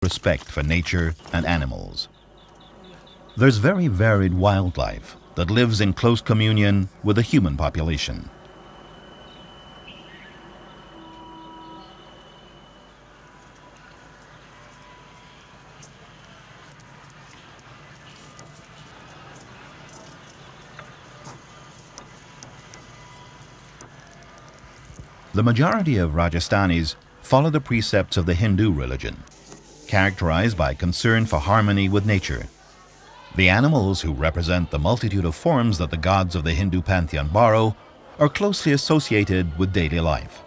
respect for nature and animals. There's very varied wildlife that lives in close communion with the human population. The majority of Rajasthanis follow the precepts of the Hindu religion, characterized by concern for harmony with nature. The animals who represent the multitude of forms that the gods of the Hindu pantheon borrow are closely associated with daily life.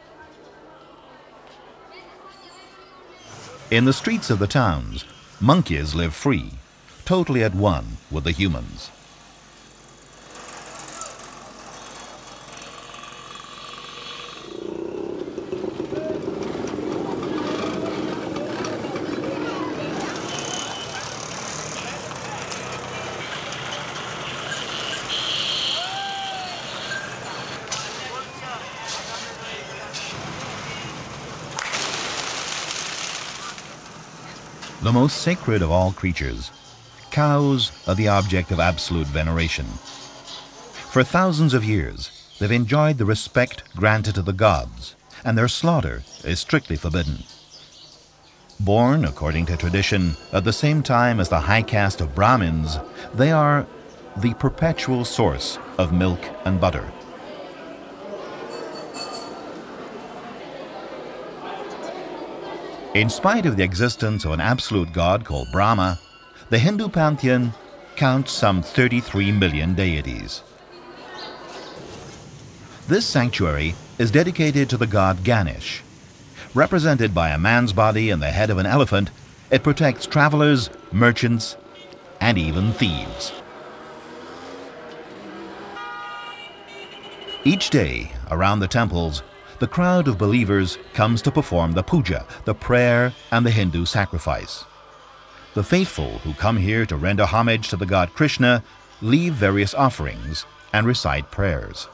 In the streets of the towns, monkeys live free, totally at one with the humans. The most sacred of all creatures, cows are the object of absolute veneration. For thousands of years, they've enjoyed the respect granted to the gods, and their slaughter is strictly forbidden. Born, according to tradition, at the same time as the high caste of Brahmins, they are the perpetual source of milk and butter. In spite of the existence of an absolute god called Brahma, the Hindu pantheon counts some 33 million deities. This sanctuary is dedicated to the god Ganesh. Represented by a man's body and the head of an elephant, it protects travelers, merchants, and even thieves. Each day, around the temples, the crowd of believers comes to perform the puja, the prayer, and the Hindu sacrifice. The faithful who come here to render homage to the god Krishna leave various offerings and recite prayers.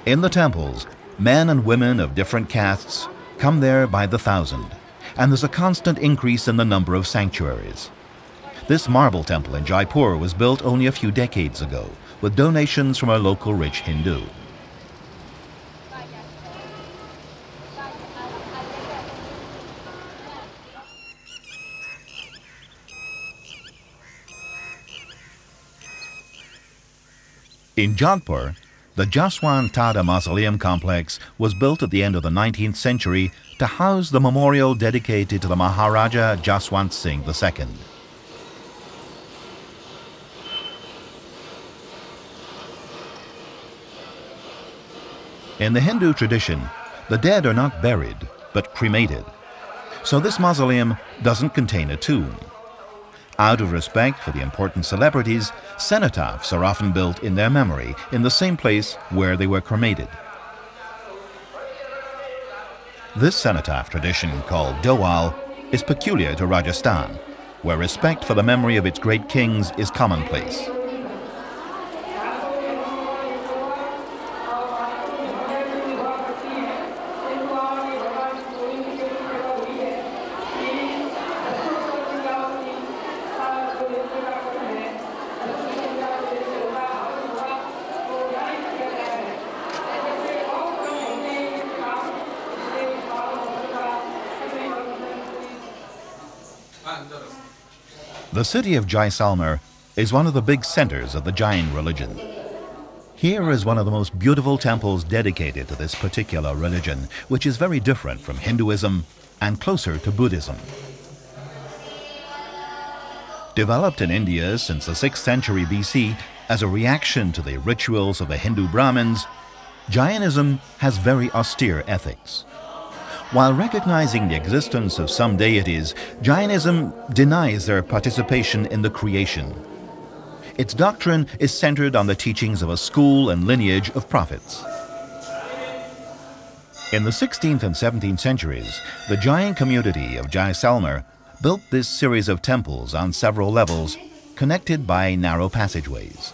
In the temples, men and women of different castes come there by the thousand, and there's a constant increase in the number of sanctuaries. This marble temple in Jaipur was built only a few decades ago, with donations from a local rich Hindu. In Jaipur, the Jaswant Tada Mausoleum complex was built at the end of the 19th century to house the memorial dedicated to the Maharaja Jaswant Singh II. In the Hindu tradition, the dead are not buried, but cremated. So this mausoleum doesn't contain a tomb. Out of respect for the important celebrities, cenotaphs are often built in their memory in the same place where they were cremated. This cenotaph tradition, called Dowal, is peculiar to Rajasthan, where respect for the memory of its great kings is commonplace. The city of Jaisalmer is one of the big centers of the Jain religion. Here is one of the most beautiful temples dedicated to this particular religion, which is very different from Hinduism and closer to Buddhism. Developed in India since the 6th century BC as a reaction to the rituals of the Hindu Brahmins, Jainism has very austere ethics. While recognizing the existence of some deities, Jainism denies their participation in the creation. Its doctrine is centered on the teachings of a school and lineage of prophets. In the 16th and 17th centuries, the Jain community of Jaisalmer built this series of temples on several levels, connected by narrow passageways.